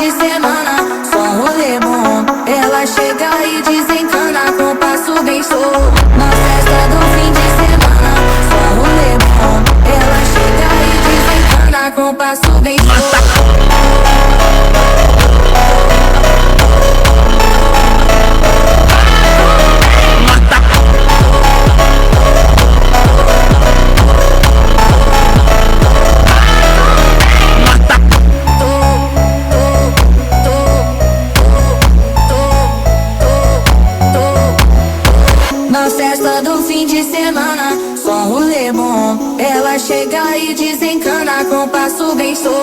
de semana, só rolê bom. Ela chega e desencana com passo bem show. Na festa do fim de semana, só rolê bom. Ela chega e desencana com passo bem show. Na festa do fim de semana, só rolê bom. Ela chega e desencana com passo bem show.